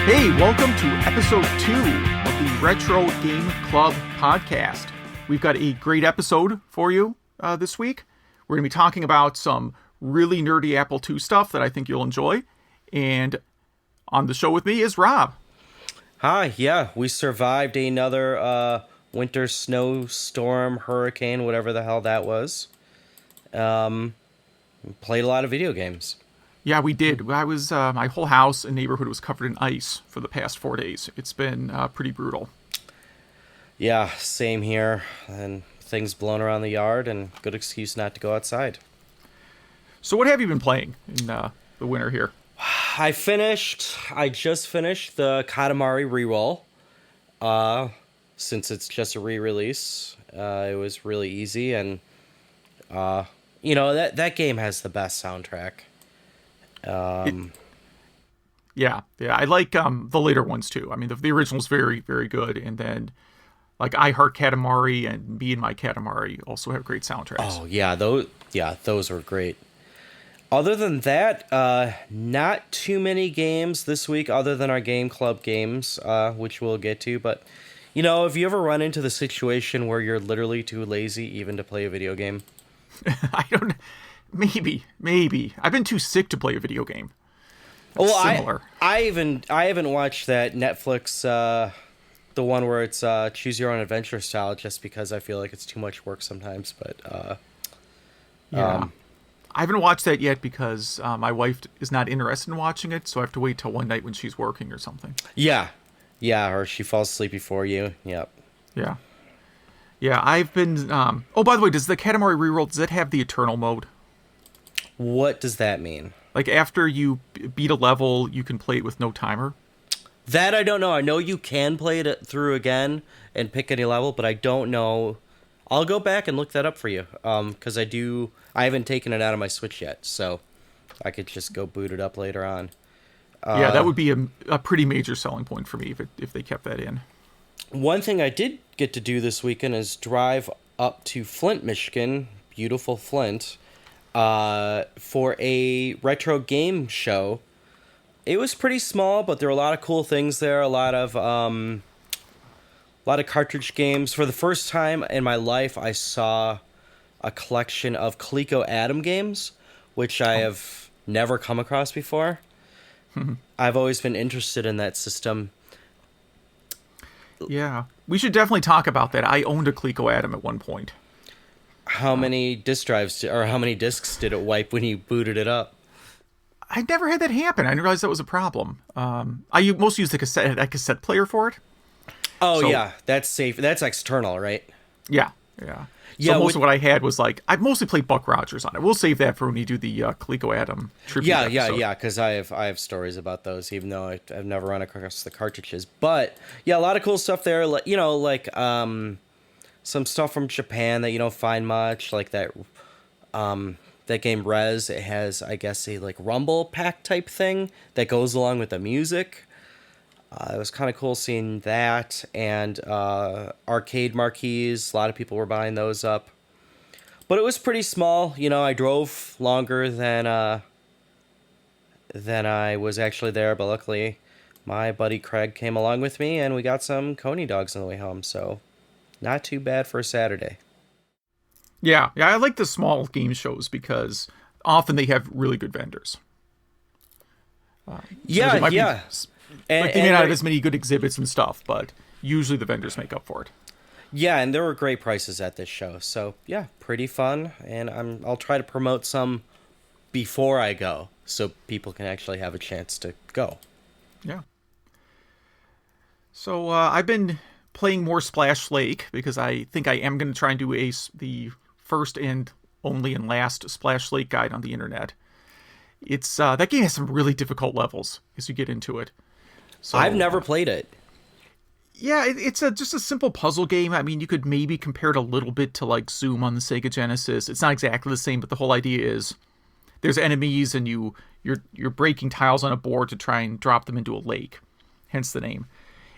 Hey, welcome to episode 2 of the Retro Game Club podcast. We've got a great episode for you this week. We're going to be talking about some really nerdy Apple II stuff that I think you'll enjoy. And on the show with me is Rob. Hi, yeah, we survived another winter snowstorm, hurricane, whatever the hell that was. Played a lot of video games. Yeah, we did. I was my whole house and neighborhood was covered in ice for the past 4 days. It's been pretty brutal. Yeah, same here. And things blown around the yard, and good excuse not to go outside. So what have you been playing in the winter here? I just finished the Katamari reroll. Since it's just a re-release, it was really easy, and that game has the best soundtrack. Yeah, I like the later ones too. I mean, the original's very, very good, and then like I Heart Katamari and Me and My Katamari also have great soundtracks. Oh yeah, those are great. Other than that, not too many games this week other than our game club games, which we'll get to. But, if you ever run into the situation where you're literally too lazy even to play a video game. Maybe. I've been too sick to play a video game. Similar. I haven't watched that Netflix, the one where it's choose your own adventure style, just because I feel like it's too much work sometimes. But I haven't watched that yet because my wife is not interested in watching it, so I have to wait till one night when she's working or something. Yeah, or she falls asleep before you. Yep. Yeah, I've been... oh, by the way, does the Katamari reroll, does it have the Eternal mode? What does that mean? Like, after you beat a level, you can play it with no timer? That I don't know. I know you can play it through again and pick any level, but I don't know. I'll go back and look that up for you, because I haven't taken it out of my Switch yet, so I could just go boot it up later on. Yeah, that would be a pretty major selling point for me if they kept that in. One thing I did get to do this weekend is drive up to Flint, Michigan, beautiful Flint, for a retro game show. It was pretty small, but there were a lot of cool things there, a lot of cartridge games. For the first time in my life, I saw a collection of Coleco-Adam games, which I have never come across before. I've always been interested in that system. Yeah, we should definitely talk about that. I owned a Coleco-Adam at one point. How many disk drives or how many discs did it wipe when you booted it up? I never had that happen. I didn't realize that was a problem. I mostly used a cassette player for it. Oh, so, yeah, that's safe. That's external, right? Yeah. So most of what I had was like, I mostly played Buck Rogers on it. We'll save that for when you do the Coleco-Adam tribute episode. Yeah, because I have stories about those, even though I've never run across the cartridges. But, yeah, a lot of cool stuff there. Like some stuff from Japan that you don't find much, like that game Rez. It has, I guess, a like rumble pack type thing that goes along with the music. It was kind of cool seeing that, and arcade marquees. A lot of people were buying those up, but it was pretty small. I drove longer than I was actually there, but luckily my buddy Craig came along with me, and we got some Coney dogs on the way home. So, not too bad for a Saturday. Yeah, I like the small game shows because often they have really good vendors. Yeah. They may not have as many good exhibits and stuff, but usually the vendors make up for it. Yeah, and there were great prices at this show. So, yeah, pretty fun. And I'll try to promote some before I go so people can actually have a chance to go. Yeah. So, I've been playing more Splash Lake because I think I am going to try and do the first and only and last Splash Lake guide on the internet. It's that game has some really difficult levels as you get into it. So, I've never played it. Yeah, it's just a simple puzzle game. I mean, you could maybe compare it a little bit to like Zoom on the Sega Genesis. It's not exactly the same, but the whole idea is there's enemies and you're breaking tiles on a board to try and drop them into a lake, hence the name.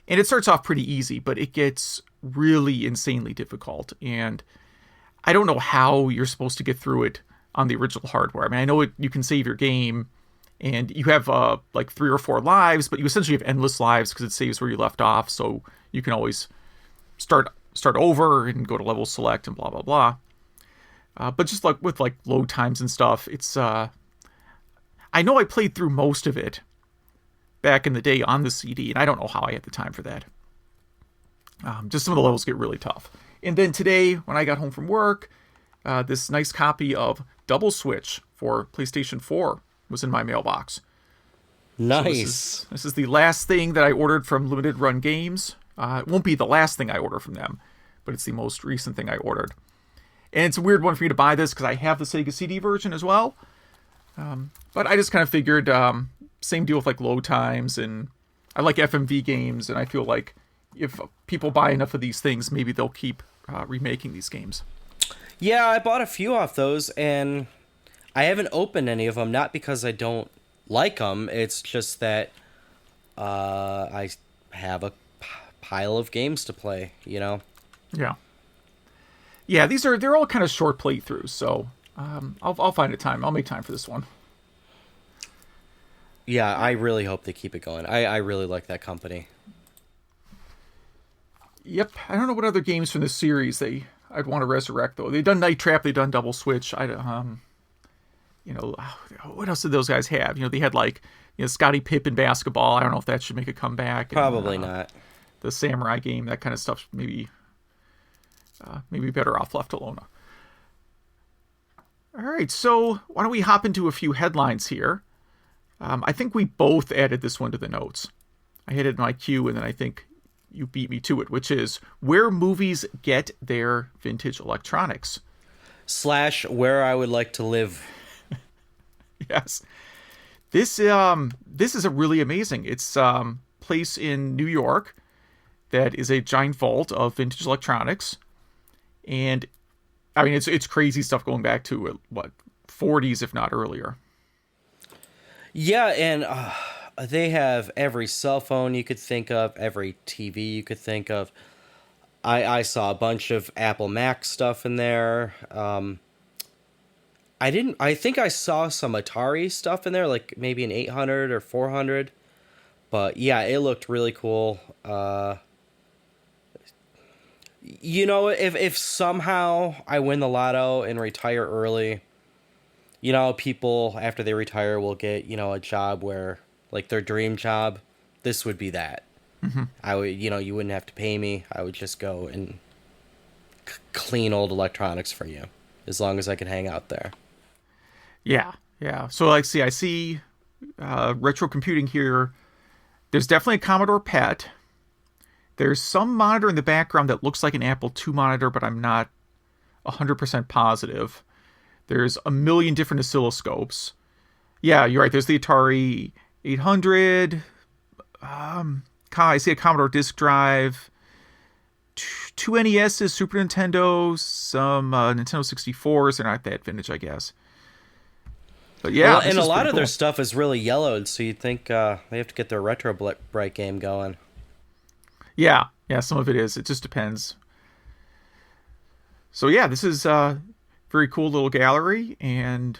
And it starts off pretty easy, but it gets really insanely difficult. And I don't know how you're supposed to get through it on the original hardware. I mean, I know you can save your game and you have like 3 or 4 lives, but you essentially have endless lives because it saves where you left off, so you can always start over and go to level select and blah blah blah. But just like with like load times and stuff, it's I know I played through most of it back in the day on the CD, and I don't know how I had the time for that. Just some of the levels get really tough. And then today, when I got home from work, this nice copy of Double Switch for PlayStation 4 was in my mailbox. Nice. So this is the last thing that I ordered from Limited Run Games. It won't be the last thing I order from them, but it's the most recent thing I ordered. And it's a weird one for me to buy this because I have the Sega CD version as well. But I just kind of figured, same deal with like load times, and I like FMV games, and I feel like if people buy enough of these things, maybe they'll keep remaking these games. Yeah, I bought a few off those, and I haven't opened any of them, not because I don't like them, it's just that I have a pile of games to play, you know? Yeah. Yeah, they're all kind of short playthroughs, so I'll find a time. I'll make time for this one. Yeah, I really hope they keep it going. I really like that company. Yep, I don't know what other games from this series I'd want to resurrect though. They've done Night Trap, they've done Double Switch. You know, what else did those guys have? You know, they had like Scottie Pippen basketball. I don't know if that should make a comeback. Probably not. The Samurai game, that kind of stuff, maybe better off left alone. All right, so why don't we hop into a few headlines here? I think we both added this one to the notes. I had it in my queue, and then I think you beat me to it, which is where movies get their vintage electronics. / where I would like to live. Yes. This is a really amazing. It's place in New York that is a giant vault of vintage electronics. And I mean, it's crazy stuff going back to what, 40s, if not earlier. Yeah, and they have every cell phone you could think of, every TV you could think of. I saw a bunch of Apple Mac stuff in there. I think I saw some Atari stuff in there, like maybe an 800 or 400. But yeah, it looked really cool. You know, if somehow I win the lotto and retire early, you know, people after they retire will get, you know, a job where, like, their dream job. This would be that. Mm-hmm. I would, you know, you wouldn't have to pay me. I would just go and clean old electronics for you, as long as I could hang out there. Yeah. So, like, I see retro computing here. There's definitely a Commodore PET. There's some monitor in the background that looks like an Apple II monitor, but I'm not 100% positive. There's a million different oscilloscopes. Yeah, you're right. There's the Atari 800. I see a Commodore disk drive. 2 NESs, Super Nintendo, some Nintendo 64s. They're not that vintage, I guess. But yeah, well, and a lot of their stuff is really yellowed, so you'd think they have to get their Retro Bright game going. Yeah, some of it is. It just depends. So yeah, this is a very cool little gallery, and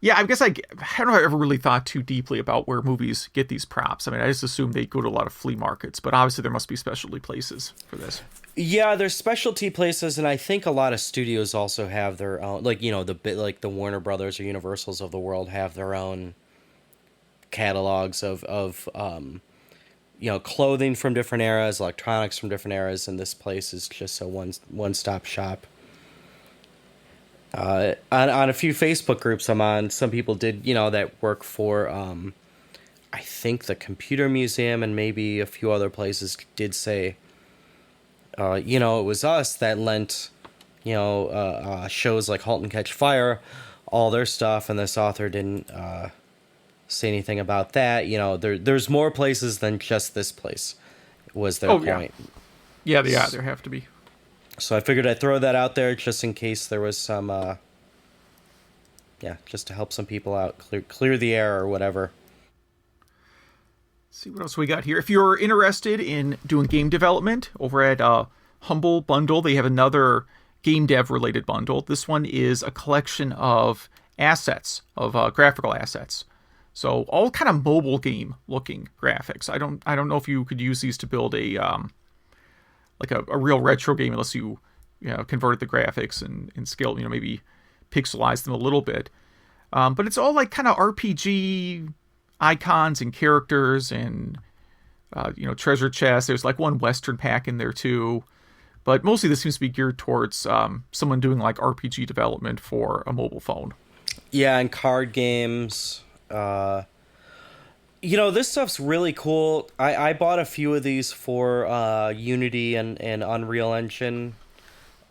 yeah, I guess I don't know if I ever really thought too deeply about where movies get these props. I mean, I just assume they go to a lot of flea markets, but obviously there must be specialty places for this. Yeah, there's specialty places, and I think a lot of studios also have their own, like, you know, the Warner Brothers or Universals of the world have their own catalogs of you know, clothing from different eras, electronics from different eras, and this place is just a one-stop shop. On a few Facebook groups I'm on, some people did, you know, that work for, I think the Computer Museum and maybe a few other places did say, you know, it was us that lent, you know, shows like *Halt and Catch Fire* all their stuff, and this author didn't say anything about that. You know, there's more places than just this place, was their point. Yeah, there have to be. So I figured I'd throw that out there just in case there was some, just to help some people out, clear the air or whatever. Let's see what else we got here. If you're interested in doing game development, over at Humble Bundle, they have another game dev related bundle. This one is a collection of assets, of graphical assets. So all kind of mobile game looking graphics. I don't know if you could use these to build a like a real retro game unless you know, converted the graphics and scaled, you know, maybe pixelized them a little bit. But it's all like kind of RPG icons and characters and you know, treasure chests. There's like one Western pack in there too. But mostly this seems to be geared towards someone doing like RPG development for a mobile phone. Yeah, and card games. You know, this stuff's really cool. I bought a few of these for Unity and Unreal Engine.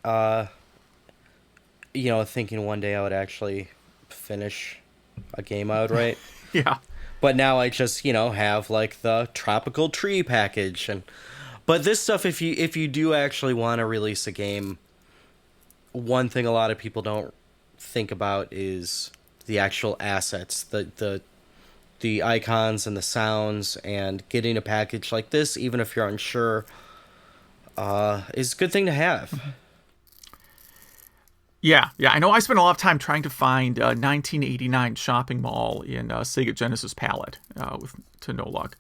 You know, thinking one day I would actually finish a game outright. Yeah. But now I just, you know, have like the tropical tree package. But this stuff, if you do actually want to release a game, one thing a lot of people don't think about is the actual assets, the icons and the sounds, and getting a package like this, even if you're unsure, is a good thing to have. Yeah, I know I spent a lot of time trying to find 1989 shopping mall in Sega Genesis palette to no luck.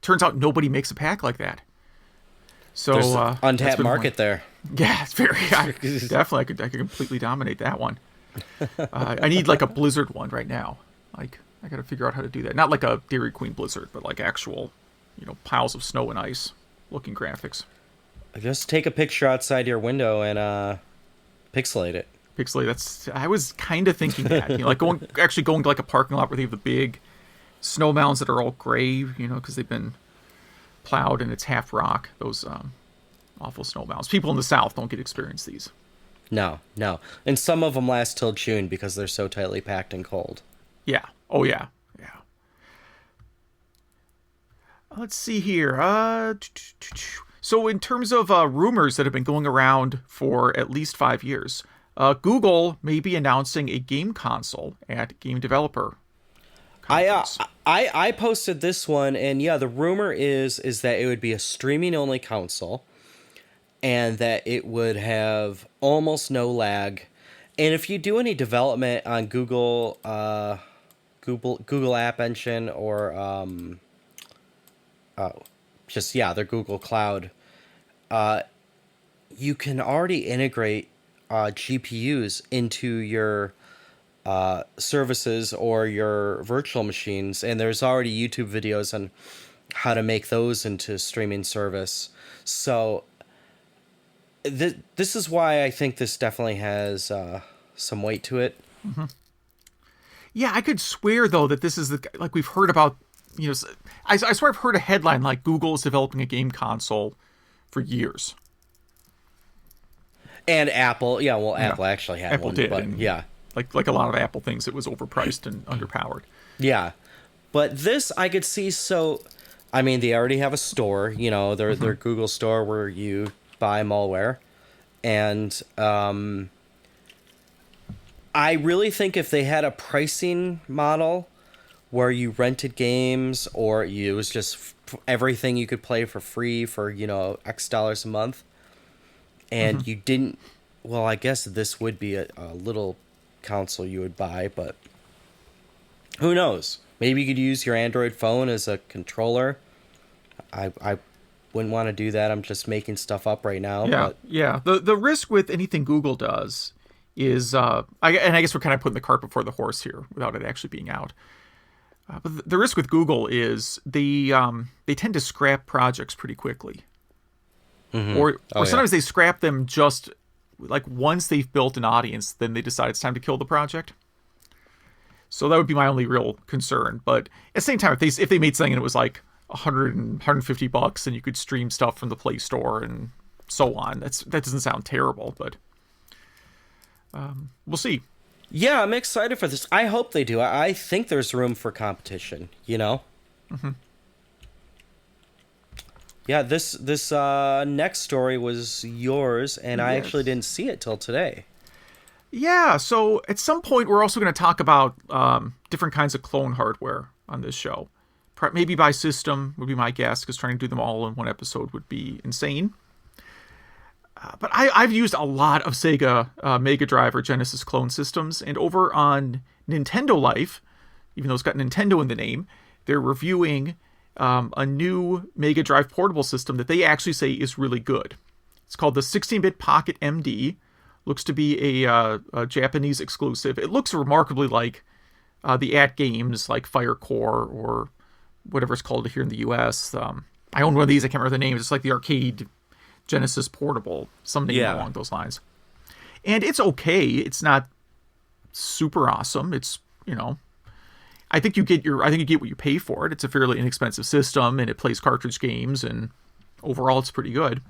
Turns out nobody makes a pack like that. So there's an untapped market there. Yeah, it's very definitely. I could completely dominate that one. I need like a Blizzard one right now. Like I got to figure out how to do that. Not like a Dairy Queen Blizzard, but like actual, you know, piles of snow and ice looking graphics. Just take a picture outside your window and pixelate it. Pixelate. I was kind of thinking that, you know, like going to like a parking lot where they have the big snow mounds that are all gray, you know, because they've been plowed and it's half rock. Those awful snow mounds. People in the South don't get to experience these. No, and some of them last till June because they're so tightly packed and cold. Yeah. Oh yeah. Let's see here. So in terms of rumors that have been going around for at least 5 years, Google may be announcing a game console at Game Developer Conference. I posted this one, and yeah, the rumor is that it would be a streaming only console, and that it would have almost no lag. And if you do any development on Google App Engine or their Google Cloud, you can already integrate GPUs into your services or your virtual machines, and there's already YouTube videos on how to make those into streaming service. So this is why I think this definitely has some weight to it. Mm-hmm. Yeah, I could swear though that this is like we've heard about. You know, I swear I've heard a headline like Google is developing a game console for years. And Apple, Apple actually had Apple one, did, but yeah, like a lot of Apple things, it was overpriced and underpowered. Yeah, but this I could see. So, I mean, they already have a store, you know, their Google store where you buy malware, and I really think if they had a pricing model where you rented games or it was just everything you could play for free for, you know, X dollars a month, and you didn't, well, I guess this would be a little console you would buy, but who knows? Maybe you could use your Android phone as a controller. I wouldn't want to do that. I'm just making stuff up right now. Yeah. The risk with anything Google does is, I guess we're kind of putting the cart before the horse here without it actually being out. But the risk with Google is they tend to scrap projects pretty quickly. Mm-hmm. Or sometimes they scrap them just like once they've built an audience, then they decide it's time to kill the project. So that would be my only real concern. But at the same time, if they made something and it was like $150 and you could stream stuff from the Play Store and so on, that doesn't sound terrible. But we'll see. Yeah, I'm excited for this. I hope they do. I think there's room for competition, you know? Mm-hmm. Yeah, this next story was yours, and I actually didn't see it till today. Yeah, so at some point we're also going to talk about different kinds of clone hardware on this show. Maybe by system would be my guess, because trying to do them all in one episode would be insane. But I've used a lot of Sega Mega Drive or Genesis clone systems, and over on Nintendo Life, even though it's got Nintendo in the name. They're reviewing a new Mega Drive portable system that they actually say is really good. It's called the 16-bit Pocket MD. Looks to be a Japanese exclusive. It looks remarkably like the games like Fire Core or whatever it's called here in the US. I own one of these. I can't remember the name. It's like the arcade Genesis portable, some name along those lines. And it's okay. It's not super awesome. It's, I think you get what you pay for it. It's a fairly inexpensive system, and it plays cartridge games, and overall it's pretty good.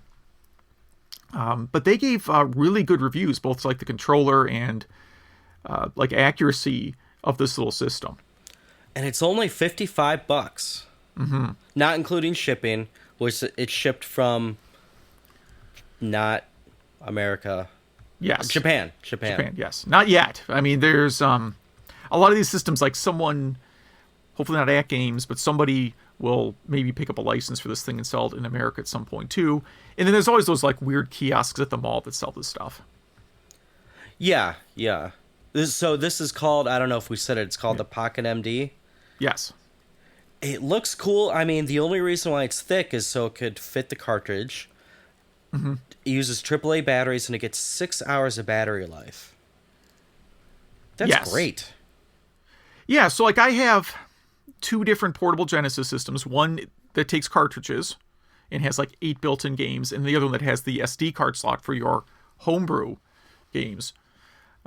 But they gave really good reviews, both like the controller and like accuracy of this little system. And it's only $55, not including shipping, which it's shipped from not America. Yes, Japan. Yes, not yet. I mean, there's a lot of these systems, like someone, hopefully not games, but somebody will maybe pick up a license for this thing and sell it in America at some point too. And then there's always those like weird kiosks at the mall that sell this stuff. Yeah. This is called, I don't know if we said it, it's called the Pocket MD. Yes. It looks cool. I mean, the only reason why it's thick is so it could fit the cartridge. Mm-hmm. It uses AAA batteries, and it gets 6 hours of battery life. That's great. Yeah, so like I have 2 different portable Genesis systems. One that takes cartridges and has like 8 built-in games, and the other one that has the SD card slot for your homebrew games.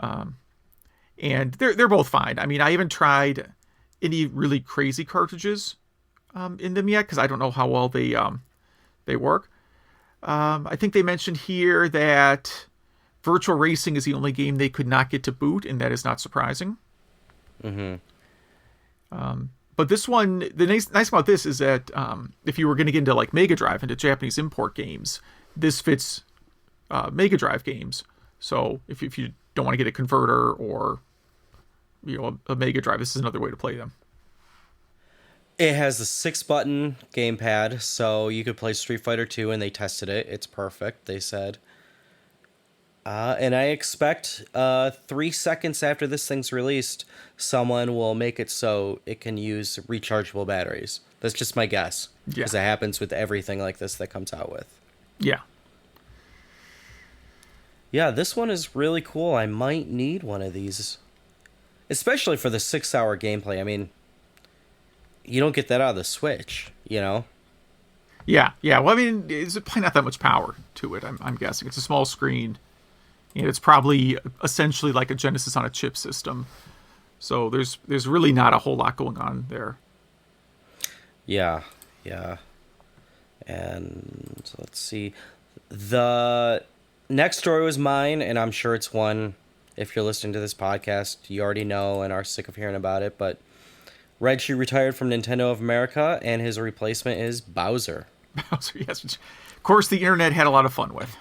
And they're both fine. I mean, I haven't tried any really crazy cartridges in them yet, because I don't know how well they work. I think they mentioned here that Virtual Racing is the only game they could not get to boot, and that is not surprising. Mm-hmm. But this one, the nice about this is that if you were going to get into like Mega Drive, into Japanese import games, this fits Mega Drive games. So if you don't want to get a converter or a Mega Drive, this is another way to play them. It has the 6-button gamepad, so you could play Street Fighter 2, and they tested it. It's perfect, they said. And I expect 3 seconds after this thing's released, someone will make it so it can use rechargeable batteries. That's just my guess, because it happens with everything like this that comes out with. Yeah. Yeah, this one is really cool. I might need one of these, especially for the 6-hour gameplay. I mean, you don't get that out of the Switch, Yeah. Well, I mean, it's probably not that much power to it, I'm guessing. It's a small screen, and it's probably essentially like a Genesis on a chip system. So there's really not a whole lot going on there. Yeah. And let's see. The next story was mine, and I'm sure it's one, if you're listening to this podcast, you already know and are sick of hearing about it, but Reggie retired from Nintendo of America, and his replacement is Bowser. Bowser, yes. Which, of course, the internet had a lot of fun with.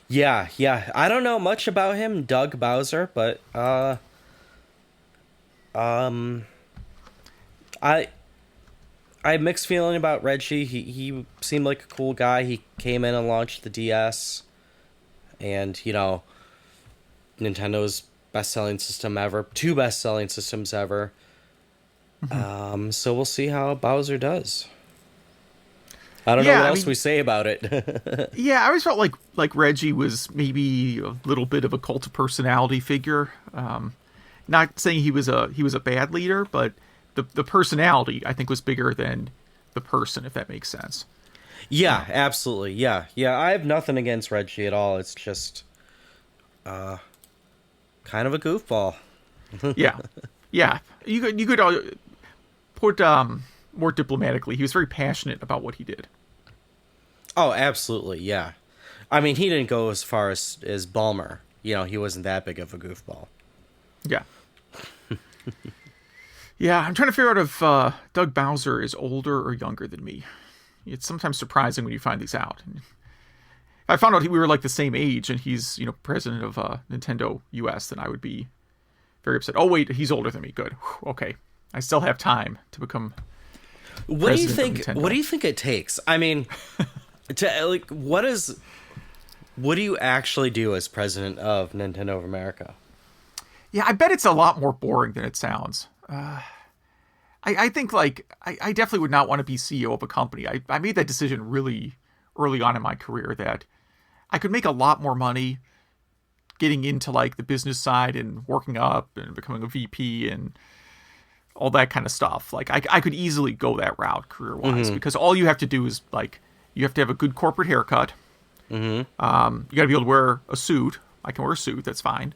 Yeah. I don't know much about him, Doug Bowser, but I have mixed feeling about Reggie. He seemed like a cool guy. He came in and launched the DS, and Nintendo's best-selling system ever, 2 best-selling systems ever. Mm-hmm. So we'll see how Bowser does. I don't know what else we say about it. Yeah, I always felt like Reggie was maybe a little bit of a cult of personality figure. Not saying he was a bad leader, but the personality I think was bigger than the person, if that makes sense. Yeah, absolutely. Yeah. I have nothing against Reggie at all. It's just kind of a goofball. Yeah. You could put more diplomatically, he was very passionate about what he did. Oh, absolutely, yeah. I mean, he didn't go as far as Ballmer. He wasn't that big of a goofball. Yeah. Yeah, I'm trying to figure out if Doug Bowser is older or younger than me. It's sometimes surprising when you find these out. If I found out we were like the same age and he's, president of Nintendo US, then I would be very upset. Oh, wait, he's older than me. Good. Okay. I still have time to become What do you think? What do you think it takes? I mean, what do you actually do as president of Nintendo of America? Yeah, I bet it's a lot more boring than it sounds. I think like I definitely would not want to be CEO of a company. I made that decision really early on in my career that I could make a lot more money getting into like the business side and working up and becoming a VP and all that kind of stuff. Like I could easily go that route career wise because all you have to do is like you have to have a good corporate haircut. You got to be able to wear a suit. I can wear a suit. That's fine.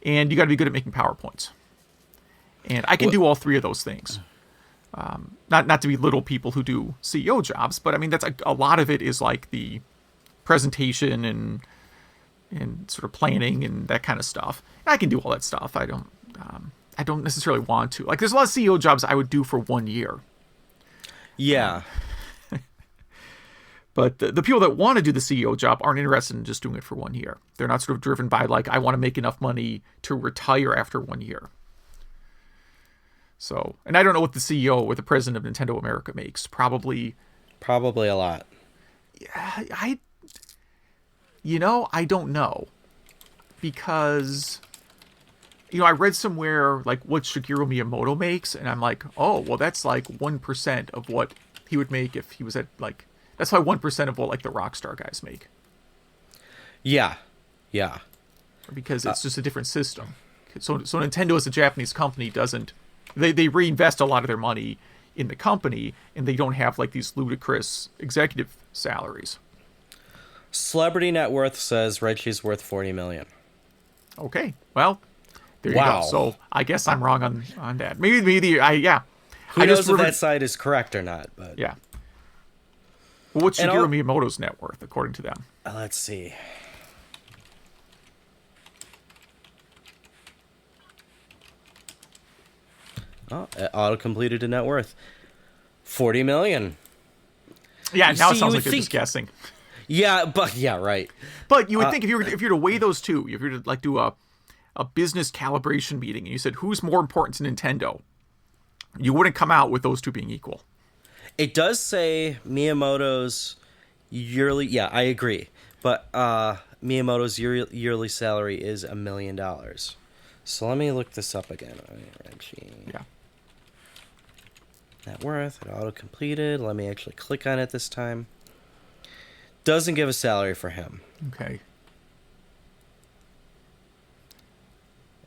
And you got to be good at making PowerPoints. And I can do all three of those things. Not to belittle people who do CEO jobs, but I mean that's a lot of it is like the presentation and sort of planning and that kind of stuff. And I can do all that stuff. I don't necessarily want to. Like there's a lot of CEO jobs I would do for 1 year. Yeah. But the people that want to do the CEO job aren't interested in just doing it for 1 year. They're not sort of driven by like I want to make enough money to retire after 1 year. So, and I don't know what the CEO or the president of Nintendo America makes. Probably a lot. I don't know. Because, I read somewhere like what Shigeru Miyamoto makes, and I'm like, oh, well, that's like 1% of what he would make if he was at like, that's like 1% of what like the Rockstar guys make. Yeah. Yeah. Because it's just a different system. So Nintendo as a Japanese company doesn't, they reinvest a lot of their money in the company, and they don't have like these ludicrous executive salaries. Celebrity net worth says Reggie's worth $40 million. Okay, well, there you go. So I guess I'm wrong on that. Maybe Who knows if that side is correct or not? But yeah. Well, what's Shigeru Miyamoto's net worth according to them? Let's see. Oh, auto-completed a net worth. $40 million. Yeah, now it sounds like they're just guessing. Yeah, right. But you would think if you were to weigh those two, if you were to like do a business calibration meeting and you said who's more important to Nintendo, you wouldn't come out with those two being equal. It does say Miyamoto's yearly. Yeah, I agree. But Miyamoto's yearly salary is $1 million. So let me look this up again. Reggie. Yeah. Net worth, it auto-completed. Let me actually click on it this time. Doesn't give a salary for him. Okay.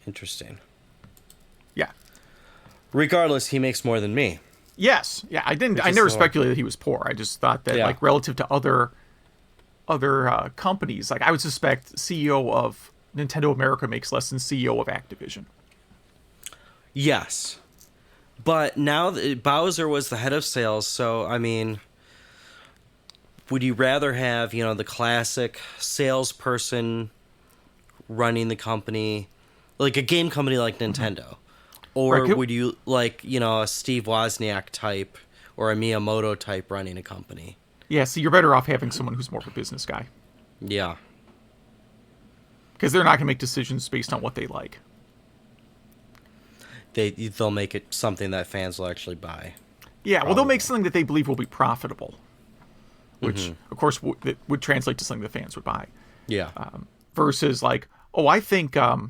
Interesting. Yeah. Regardless, he makes more than me. Yes. Yeah, I never speculated he was poor. I just thought that like relative to other companies, like I would suspect CEO of Nintendo America makes less than CEO of Activision. Yes. But now Bowser was the head of sales, so I mean, would you rather have, the classic salesperson running the company, like a game company like Nintendo? Or would you like, a Steve Wozniak type or a Miyamoto type running a company? Yeah, so you're better off having someone who's more of a business guy. Yeah. Because they're not going to make decisions based on what they like. They'll make it something that fans will actually buy. Yeah, probably. Well, they'll make something that they believe will be profitable, which, of course, would translate to something the fans would buy. Yeah. Versus like, oh, I think, I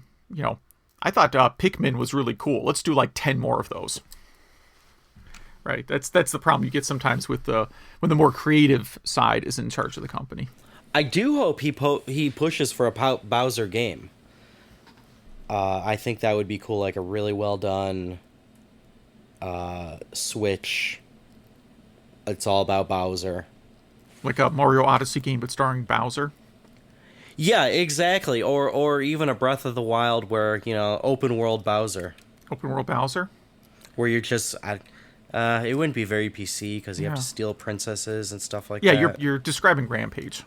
thought Pikmin was really cool. Let's do like 10 more of those. Right? That's the problem you get sometimes with when the more creative side is in charge of the company. I do hope he pushes for a Bowser game. I think that would be cool, like a really well done Switch. It's all about Bowser. Like a Mario Odyssey game, but starring Bowser? Yeah, exactly. Or even a Breath of the Wild where, open world Bowser. Open world Bowser? Where you're just... it wouldn't be very PC because you have to steal princesses and stuff like that. Yeah, you're describing Rampage.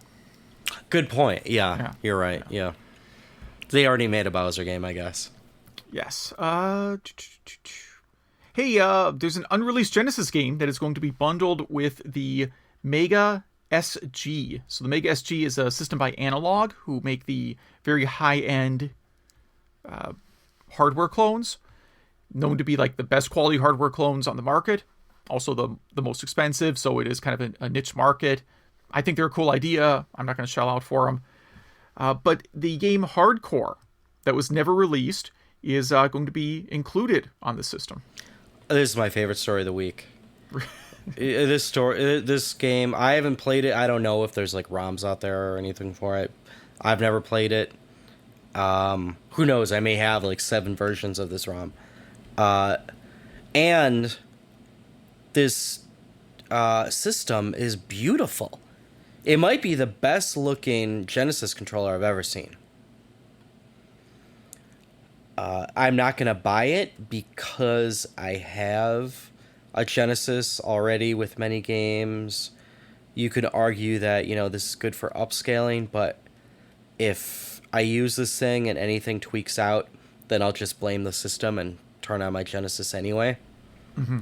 Good point. Yeah, you're right. Yeah. They already made a Bowser game, I guess. Yes. Hey, there's an unreleased Genesis game that is going to be bundled with the Mega SG. So the Mega SG is a system by Analog, who make the very high-end hardware clones, known to be like the best quality hardware clones on the market. Also the most expensive, so it is kind of a niche market. I think they're a cool idea. I'm not going to shell out for them. But the game Hardcore, that was never released, is going to be included on the system. This is my favorite story of the week. This game, I haven't played it. I don't know if there's like ROMs out there or anything for it. I've never played it. Who knows? I may have like 7 versions of this ROM. And this system is beautiful. It might be the best looking Genesis controller I've ever seen. I'm not going to buy it because I have a Genesis already with many games. You could argue that, this is good for upscaling, but if I use this thing and anything tweaks out, then I'll just blame the system and turn on my Genesis anyway. Mm-hmm.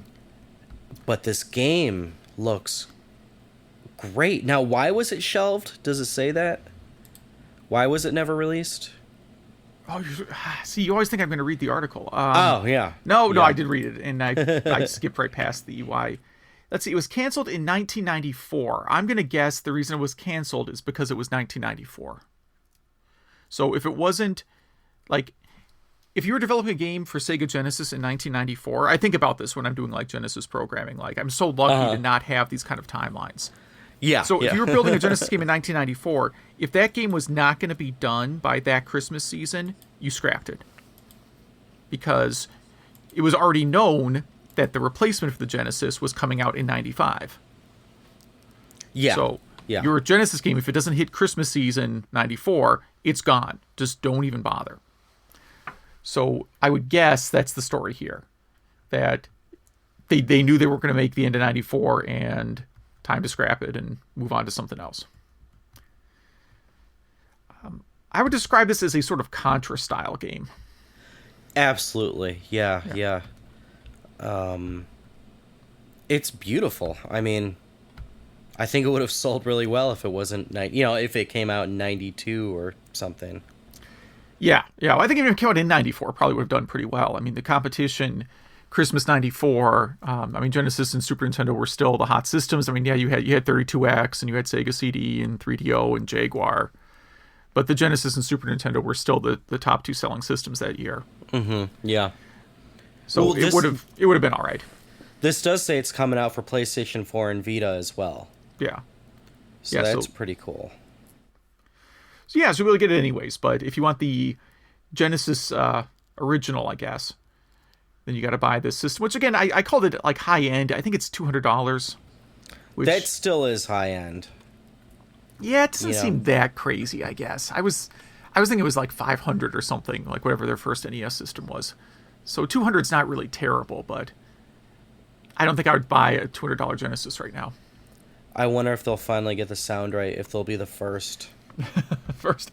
But this game looks great. Now, why was it shelved? Does it say that? Why was it never released? Oh, see, you always think I'm going to read the article. Yeah. No, I did read it, and I skipped right past the why. Let's see, it was canceled in 1994. I'm going to guess the reason it was canceled is because it was 1994. So if it wasn't, like, if you were developing a game for Sega Genesis in 1994, I think about this when I'm doing, like, Genesis programming. Like, I'm so lucky to not have these kind of timelines. Yeah. So if you were building a Genesis game in 1994, if that game was not going to be done by that Christmas season, you scrapped it. Because it was already known that the replacement for the Genesis was coming out in 95. Yeah. So your Genesis game, if it doesn't hit Christmas season 94, it's gone. Just don't even bother. So I would guess that's the story here. That they knew they were going to make the end of 94 and time to scrap it and move on to something else. I would describe this as a sort of Contra-style game. Absolutely. Yeah. It's beautiful. I mean, I think it would have sold really well if it wasn't, if it came out in 92 or something. Yeah. I think even if it came out in 94, it probably would have done pretty well. I mean, the competition, Christmas 94, Genesis and Super Nintendo were still the hot systems. I mean, yeah, you had 32X and you had Sega CD and 3DO and Jaguar. But the Genesis and Super Nintendo were still the top 2 selling systems that year. Mm-hmm. Yeah. So it would have been all right. This does say it's coming out for PlayStation 4 and Vita as well. Yeah. So that's pretty cool. So we'll get it anyways. But if you want the Genesis original, I guess, then you got to buy this system. Which again, I called it like high end. I think it's $200. That still is high end. Yeah, it doesn't seem that crazy. I guess I was thinking it was like 500 or something, like whatever their first NES system was. So 200 is not really terrible, but I don't think I would buy a $200 Genesis right now. I wonder if they'll finally get the sound right. If they'll be the first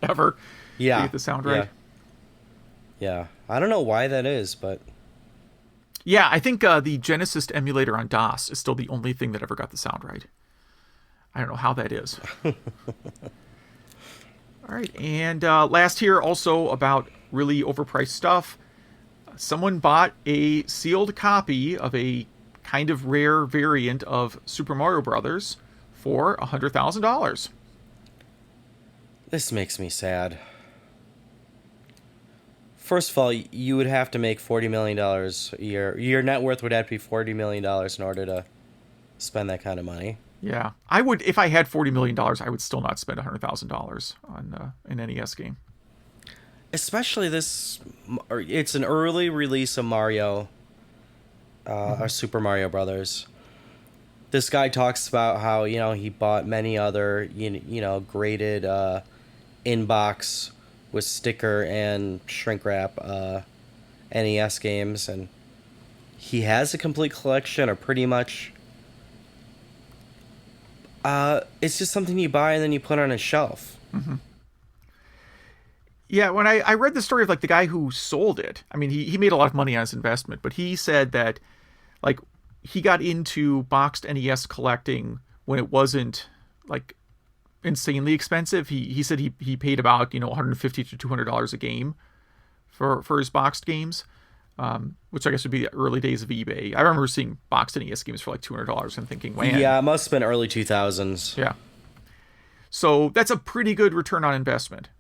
ever. Yeah, to get the sound right. Yeah. I don't know why that is, but yeah, I think the Genesis emulator on DOS is still the only thing that ever got the sound right. I don't know how that is. All right, and last here, also about really overpriced stuff. Someone bought a sealed copy of a kind of rare variant of Super Mario Brothers for $100,000. This makes me sad. First of all, you would have to make $40 million a year. Your net worth would have to be $40 million in order to spend that kind of money. Yeah, I would. If I had $40 million, I would still not spend $100,000 on an NES game. Especially it's an early release of Mario, or Super Mario Brothers. This guy talks about how he bought many other graded inbox with sticker and shrink wrap NES games, and he has a complete collection, or pretty much. It's just something you buy and then you put on a shelf. Mm-hmm. Yeah, when I read the story of like the guy who sold it, I mean, he made a lot of money on his investment, but he said that like he got into boxed NES collecting when it wasn't like insanely expensive. He said he paid about $150 to $200 a game for his boxed games. Which I guess would be the early days of eBay. I remember seeing boxed NES games for like $200 and thinking, man. Yeah, it must have been early 2000s. Yeah. So that's a pretty good return on investment.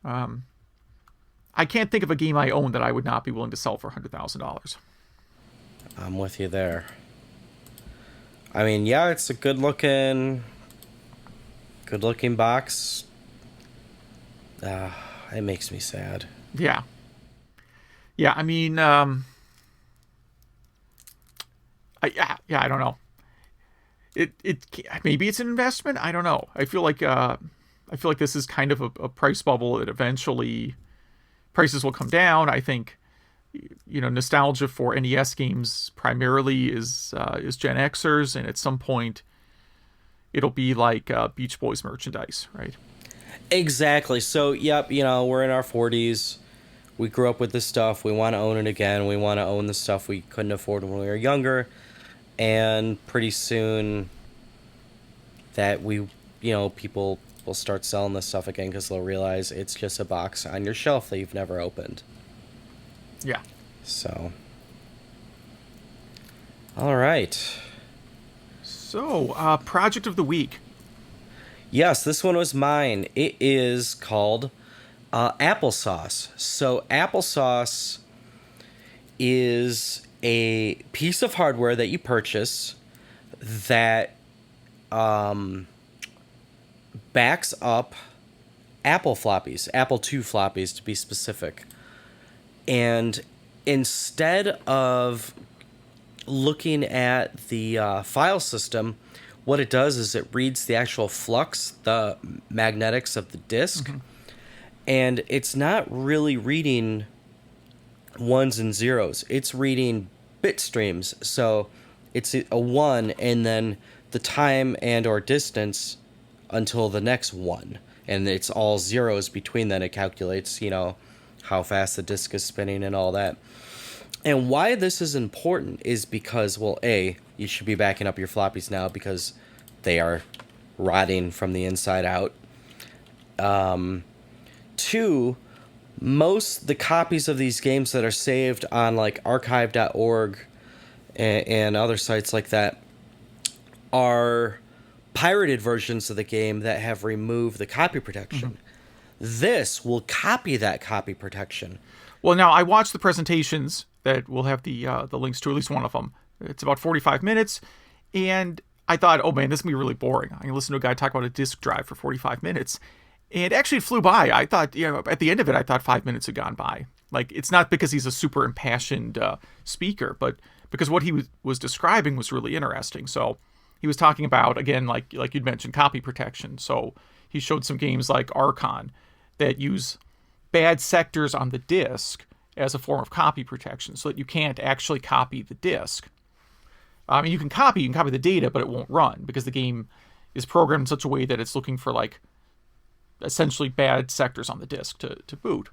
I can't think of a game I own that I would not be willing to sell for $100,000. I'm with you there. I mean, yeah, it's a good looking box. It makes me sad. Yeah. Yeah, I mean, I don't know. It maybe it's an investment. I don't know. I feel like this is kind of a price bubble that eventually prices will come down. I think nostalgia for NES games primarily is Gen Xers, and at some point it'll be like Beach Boys merchandise, right? Exactly. So, yep, we're in our 40s. We grew up with this stuff. We want to own it again. We want to own the stuff we couldn't afford when we were younger. And pretty soon that people will start selling this stuff again because they'll realize it's just a box on your shelf that you've never opened. Yeah. So, all right. So, project of the week. Yes, this one was mine. It is called AppleSauce. So, AppleSauce is a piece of hardware that you purchase that backs up Apple floppies, Apple II floppies to be specific. And instead of looking at the file system, what it does is it reads the actual flux, the magnetics of the disk, Mm-hmm. and it's not really reading ones and zeros. It's reading bit streams. So it's a 1 and then the time and or distance until the next 1. And it's all zeros between then. It calculates, how fast the disk is spinning and all that. And why this is important is because, well, A, you should be backing up your floppies now because they are rotting from the inside out. 2, the copies of these games that are saved on like archive.org and other sites like that are pirated versions of the game that have removed the copy protection. Mm-hmm. This will copy that copy protection. Well, now I watched the presentations that we'll have the links to, at least one of them. It's about 45 minutes, and I thought, oh man, this is going to be really boring. I can listen to a guy talk about a disk drive for 45 minutes. And actually it flew by. I thought, at the end of it, I thought 5 minutes had gone by. Like, it's not because he's a super impassioned speaker, but because what he was describing was really interesting. So he was talking about, again, like you'd mentioned, copy protection. So he showed some games like Archon that use bad sectors on the disk as a form of copy protection so that you can't actually copy the disk. I mean, you can copy the data, but it won't run because the game is programmed in such a way that it's looking for, like, essentially bad sectors on the disk to boot.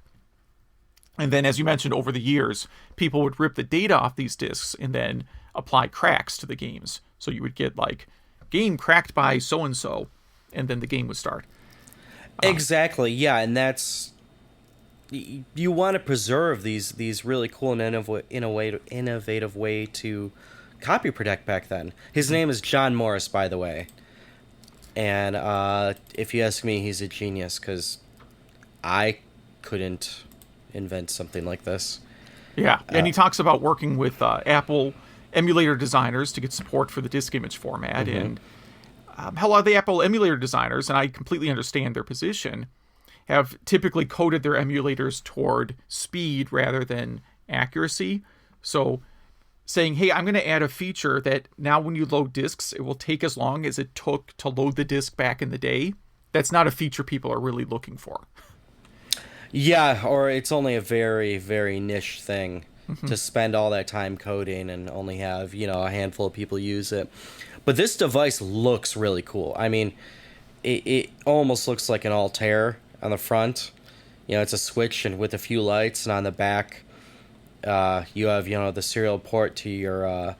And then, as you mentioned, over the years, people would rip the data off these disks and then apply cracks to the games. So you would get, like, game cracked by so-and-so, and then the game would start. Exactly, yeah, and that's... You want to preserve these really cool and innovative way to copy protect back then. His name is John Morris, by the way. And if you ask me, he's a genius, because I couldn't invent something like this. Yeah, and he talks about working with Apple emulator designers to get support for the disk image format. Mm-hmm. And how a lot of the Apple emulator designers, and I completely understand their position, have typically coded their emulators toward speed rather than accuracy. So saying, hey, I'm going to add a feature that now when you load disks, it will take as long as it took to load the disk back in the day. That's not a feature people are really looking for. Yeah, or it's only a very, very niche thing to spend all that time coding and only have, a handful of people use it. But this device looks really cool. I mean, it almost looks like an Altair on the front. It's a switch and with a few lights, and on the back, you have, the serial port to your a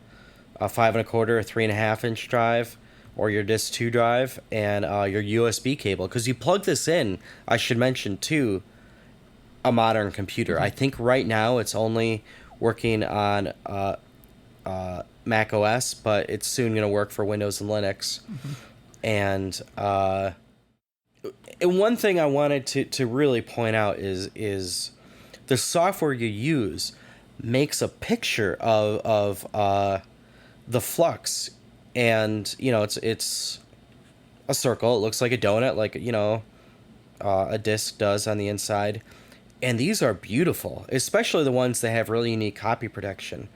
5 1/4 or 3.5 inch drive, or your Disk 2 drive, and your USB cable. Because you plug this in, I should mention too, a modern computer. Mm-hmm. I think right now it's only working on Mac OS, but it's soon going to work for Windows and Linux. Mm-hmm. And one thing I wanted to really point out is the software you use. makes a picture of the flux, and it's a circle. It looks like a donut, like a disc does on the inside. And these are beautiful, especially the ones that have really unique copy protection.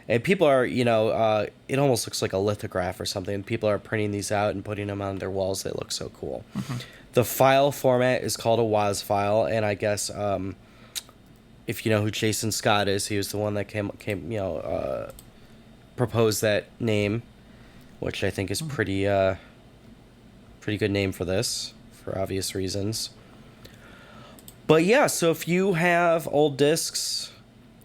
And people are, it almost looks like a lithograph or something. People are printing these out and putting them on their walls. They look so cool. Mm-hmm. The file format is called a WAS file, and I guess if you know who Jason Scott is, he was the one that proposed that name, which I think is pretty good name for this, for obvious reasons. But yeah, so if you have old discs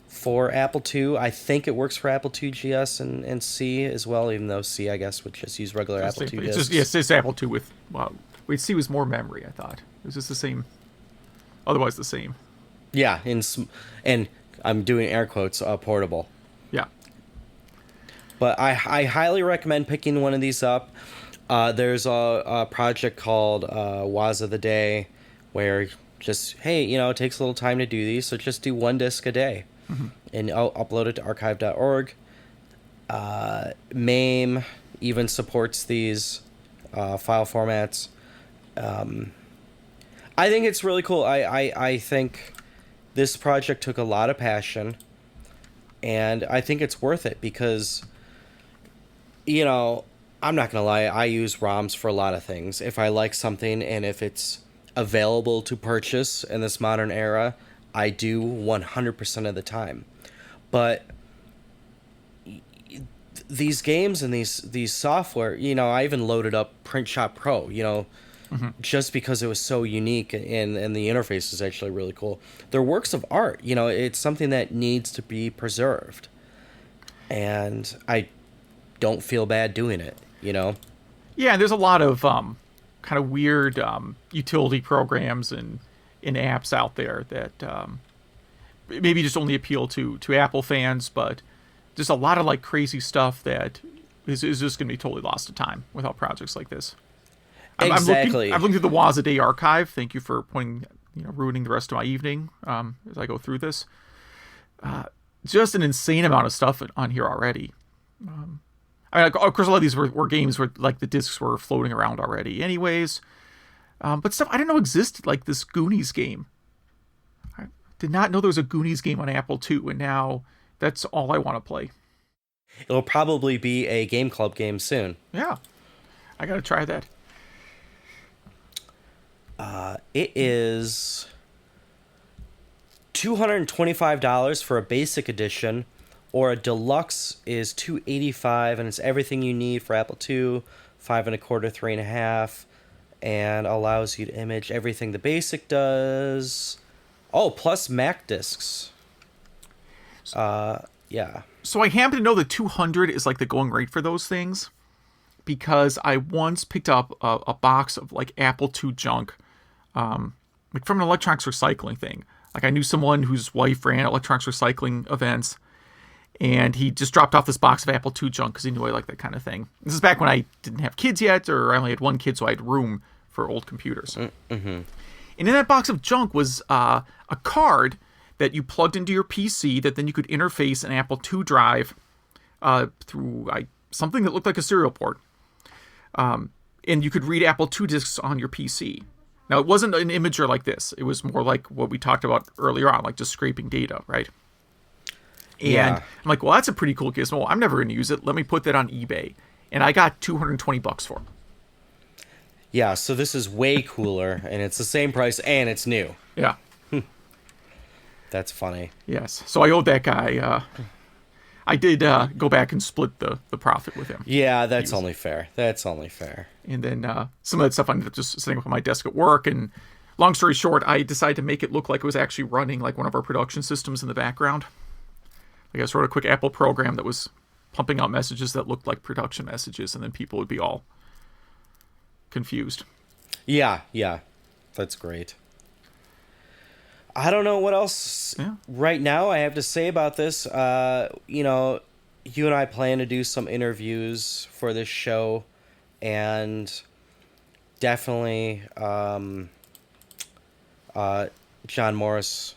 for Apple II, I think it works for Apple II GS and C as well, even though C, I guess, would just use regular Apple II discs. Yes, it's Apple II with, wait, C was more memory, I thought. It was just the same, otherwise the same. Yeah, and I'm doing air quotes, portable. Yeah. But I highly recommend picking one of these up. There's a project called WAS of the Day, where just, hey, it takes a little time to do these, so just do one disc a day. Mm-hmm. And I'll upload it to archive.org. MAME even supports these file formats. I think it's really cool. I think this project took a lot of passion, and I think it's worth it because, I'm not going to lie, I use ROMs for a lot of things. If I like something and if it's available to purchase in this modern era, I do 100% of the time. But these games and these software, I even loaded up Print Shop Pro, Mm-hmm. just because it was so unique and the interface is actually really cool. They're works of art, it's something that needs to be preserved. And I don't feel bad doing it, Yeah, there's a lot of kind of weird utility programs and apps out there that maybe just only appeal to Apple fans, but just a lot of like crazy stuff that is just going to be totally lost to time without projects like this. Exactly. I'm looking through the WAS a Day archive. Thank you for ruining the rest of my evening as I go through this. Just an insane amount of stuff on here already. Of course, a lot of these were games where like the discs were floating around already, anyways. But stuff I didn't know existed, like this Goonies game. I did not know there was a Goonies game on Apple II, and now that's all I want to play. It'll probably be a Game Club game soon. Yeah, I gotta try that. It is $225 for a basic edition, or a deluxe is $285, and it's everything you need for Apple II, 5 1/4, 3 1/2, and allows you to image everything the basic does. Oh, plus Mac discs. Yeah. So I happen to know that 200 is like the going rate for those things, because I once picked up a box of like Apple II junk, like from an electronics recycling thing. Like I knew someone whose wife ran electronics recycling events, and he just dropped off this box of Apple II junk because he knew I liked that kind of thing. This is back when I didn't have kids yet, or I only had one kid, so I had room for old computers. Mm-hmm. And in that box of junk was a card that you plugged into your PC that then you could interface an Apple II drive through something that looked like a serial port. And you could read Apple II discs on your PC. Now, it wasn't an imager like this. It was more like what we talked about earlier on, like just scraping data, right? And Yeah. I'm like, well, that's a pretty cool gizmo. I'm never going to use it. Let me put that on eBay. And I got $220 for it. Yeah, so this is way cooler, and it's the same price, and it's new. Yeah. That's funny. Yes. So I owed that guy. I did go back and split the profit with him. Yeah, that's only fair. That's only fair. And then some of that stuff I ended up just setting up on my desk at work. And long story short, I decided to make it look like it was actually running like one of our production systems in the background. Like I sort of quick Apple program that was pumping out messages that looked like production messages, and then people would be all confused. Yeah. That's great. I don't know what else right now I have to say about this. You and I plan to do some interviews for this show, and definitely John Morris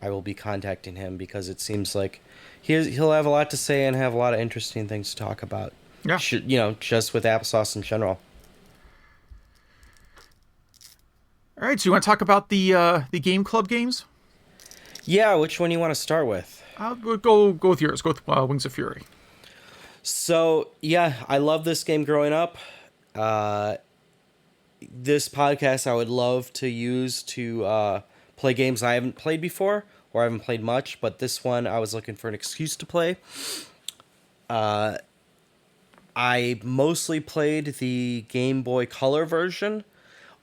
I will be contacting him because it seems like he'll have a lot to say and have a lot of interesting things to talk about. Yeah. Just with AppleSauce in general. All right, so you want to talk about the game club games? Yeah, which one do you want to start with? We'll go with yours. Go with Wings of Fury. So, yeah, I love this game growing up. This podcast I would love to use to play games I haven't played before or I haven't played much, but this one I was looking for an excuse to play. I mostly played the Game Boy Color version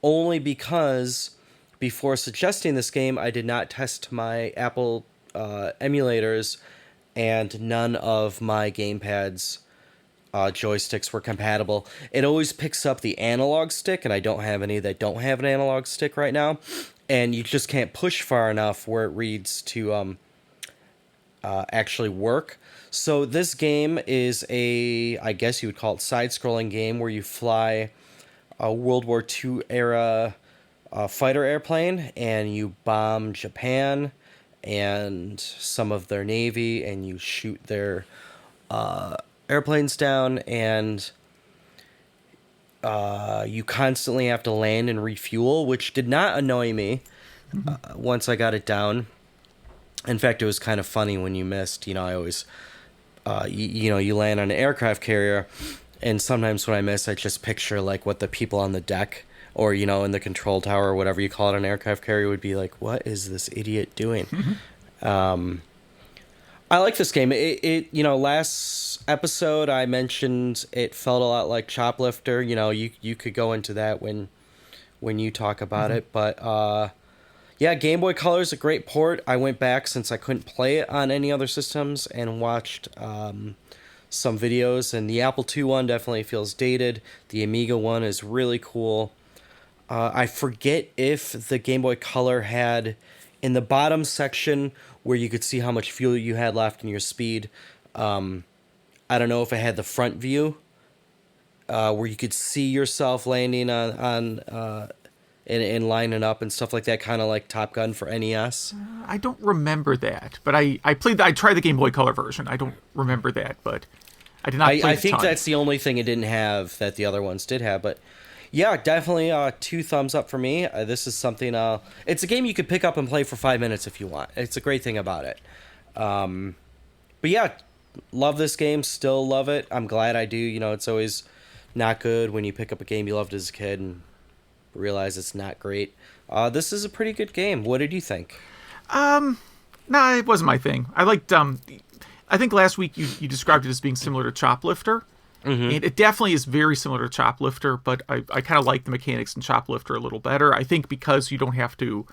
only because before suggesting this game, I did not test my Apple emulators, and none of my gamepad's joysticks were compatible. It always picks up the analog stick, and I don't have any that don't have an analog stick right now, and you just can't push far enough where it reads to actually work. So this game is I guess you would call it side-scrolling game where you fly a World War II era fighter airplane and you bomb Japan and some of their navy and you shoot their airplanes down, and you constantly have to land and refuel, which did not annoy me once I got it down. In fact, it was kind of funny when you missed. I always, you land on an aircraft carrier, and sometimes when I miss, I just picture like what the people on the deck or, in the control tower or whatever you call it, an aircraft carrier would be like, what is this idiot doing? I like this game. Last episode I mentioned it felt a lot like Choplifter. You could go into that when you talk about it, but yeah, Game Boy Color is a great port. I went back since I couldn't play it on any other systems and watched some videos, and the Apple II one definitely feels dated. The Amiga one is really cool. I forget if the Game Boy Color had, in the bottom section where you could see how much fuel you had left in your speed, I don't know if it had the front view where you could see yourself landing on and lining up and stuff like that, kind of like Top Gun for NES. I don't remember that, but I tried the Game Boy Color version. I don't remember that, but I did not play I think that's the only thing it didn't have that the other ones did have, but yeah, definitely 2 thumbs up for me. This is something, it's a game you could pick up and play for 5 minutes if you want. It's a great thing about it. But yeah, love this game, still love it. I'm glad I do. It's always not good when you pick up a game you loved as a kid and realize it's not great. This is a pretty good game. What did you think? Nah, it wasn't my thing. I liked, I think last week you described it as being similar to Choplifter. And it definitely is very similar to Choplifter, but I kind of like the mechanics in Choplifter a little better. I think because you don't have to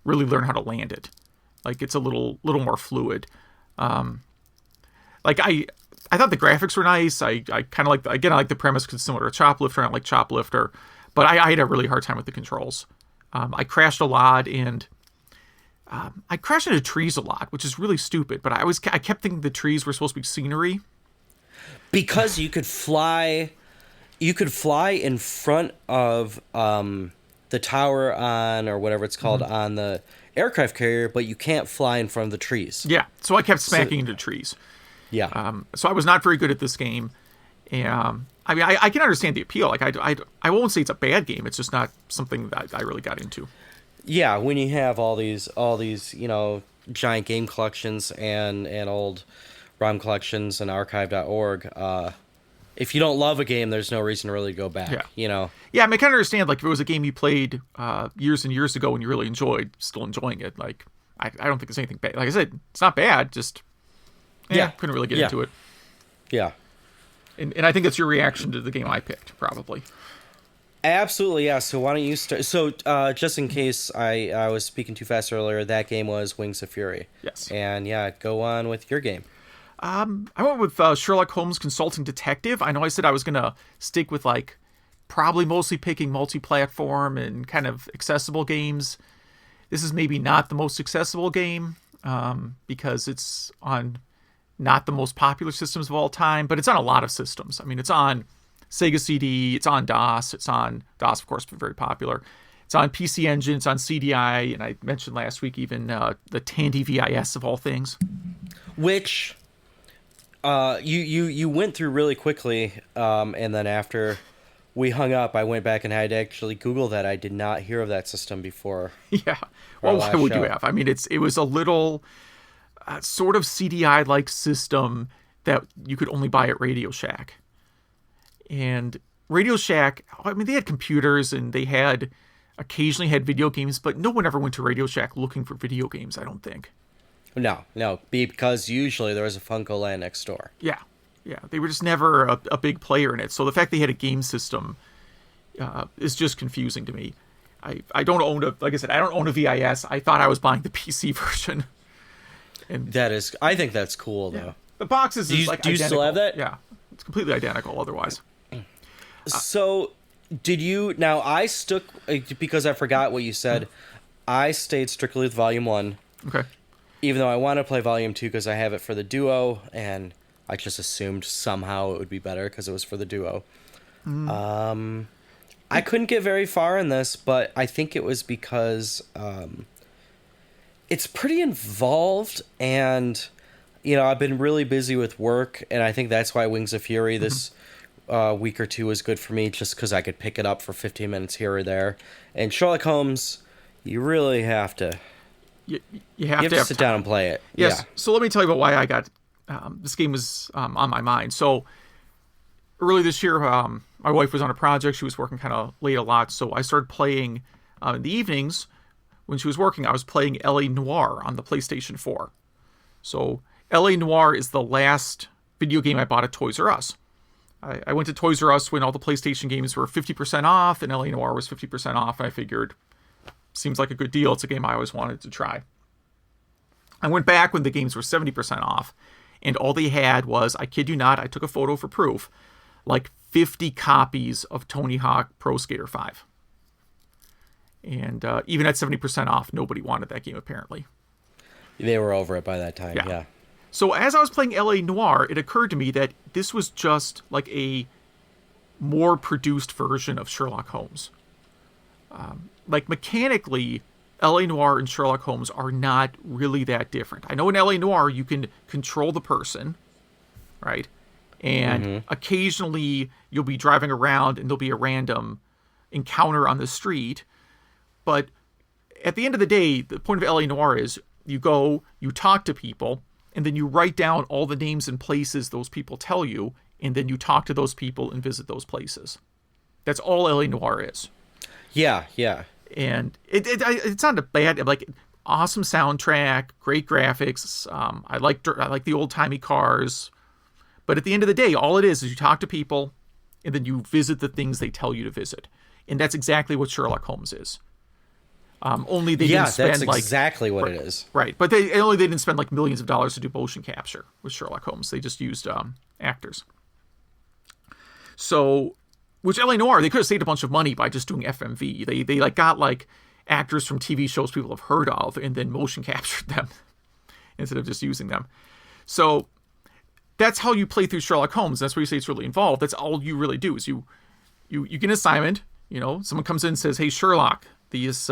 really learn how to land it. Like, it's a little more fluid. Like, I thought the graphics were nice. I kind of like, again, I like the premise because it's similar to Choplifter. I don't like Choplifter. But I had a really hard time with the controls. I crashed a lot, and I crashed into trees a lot, which is really stupid. But I kept thinking the trees were supposed to be scenery. Because you could fly in front of the tower or whatever it's called on the aircraft carrier, but you can't fly in front of the trees. Yeah, so I kept smacking into trees. Yeah. So I was not very good at this game. And I mean, I can understand the appeal. Like, I won't say it's a bad game. It's just not something that I really got into. Yeah, when you have all these giant game collections and old ROM collections and archive.org, if you don't love a game, there's no reason to really go back. Yeah. Yeah, I mean, I can understand, like, if it was a game you played years and years ago and you really enjoyed, still enjoying it. Like, I don't think it's anything bad. Like I said, it's not bad, just couldn't really get into it. Yeah. And I think it's your reaction to the game I picked, probably. Absolutely, yeah. So why don't you start? So just in case I was speaking too fast earlier, that game was Wings of Fury. Yes. And yeah, go on with your game. I went with Sherlock Holmes Consulting Detective. I know I said I was going to stick with, like, probably mostly picking multi-platform and kind of accessible games. This is maybe not the most accessible game because it's on not the most popular systems of all time, but it's on a lot of systems. I mean, it's on Sega CD, it's on DOS, of course, very popular. It's on PC Engine, it's on CDI, and I mentioned last week even the Tandy VIS of all things. Which you went through really quickly, and then after we hung up, I went back and had to actually Google that. I did not hear of that system before. Yeah. Well, why would you have? I mean, it was a little sort of CDI-like system that you could only buy at Radio Shack. And Radio Shack, I mean, they had computers and they had occasionally had video games, but no one ever went to Radio Shack looking for video games, I don't think. No, because usually there was a Funko Land next door. Yeah. They were just never a big player in it. So the fact they had a game system is just confusing to me. I don't own like I said, I don't own a VIS. I thought I was buying the PC version. And I think that's cool, though. Yeah. The boxes is like do you identical. still have that? Yeah. It's completely identical otherwise. So, did you... Now, I stuck... Because I forgot what you said, I stayed strictly with Volume 1. Okay. Even though I want to play Volume 2 because I have it for the Duo, and I just assumed somehow it would be better because it was for the Duo. I couldn't get very far in this, but I think it was because it's pretty involved, and, I've been really busy with work, and I think that's why Wings of Fury this week or two was good for me, just because I could pick it up for 15 minutes here or there. And Sherlock Holmes, you really have to... You have to sit down and play it. Yes. Yeah. So let me tell you about why I got... this game was on my mind. So early this year, my wife was on a project. She was working kind of late a lot. So I started playing in the evenings. When she was working, I was playing L.A. Noire on the PlayStation 4. So L.A. Noire is the last video game I bought at Toys R Us. I went to Toys R Us when all the PlayStation games were 50% off, and L.A. Noire was 50% off. And I figured, seems like a good deal. It's a game I always wanted to try. I went back when the games were 70% off, and all they had was, I kid you not, I took a photo for proof, like 50 copies of Tony Hawk Pro Skater 5. And even at 70% off, nobody wanted that game, apparently. They were over it by that time, yeah. So as I was playing L.A. Noire, it occurred to me that this was just like a more produced version of Sherlock Holmes. Like mechanically, L.A. Noire and Sherlock Holmes are not really that different. I know in L.A. Noire you can control the person, right? And occasionally you'll be driving around and there'll be a random encounter on the street. But at the end of the day, the point of L.A. Noire is you go, you talk to people, and then you write down all the names and places those people tell you, and then you talk to those people and visit those places. That's all L.A. Noire is. Yeah. And it's not a bad, like, awesome soundtrack, great graphics. I like the old timey cars, but at the end of the day, all it is you talk to people, and then you visit the things they tell you to visit, and that's exactly what Sherlock Holmes is. Only they didn't spend that's exactly what it is. Right, but they didn't spend like millions of dollars to do motion capture with Sherlock Holmes. They just used actors. So, which L.A. Noire, they could have saved a bunch of money by just doing FMV. They like got like actors from TV shows people have heard of and then motion captured them instead of just using them. So that's how you play through Sherlock Holmes. That's where you say it's really involved. That's all you really do is you get an assignment. Someone comes in and says, "Hey Sherlock, this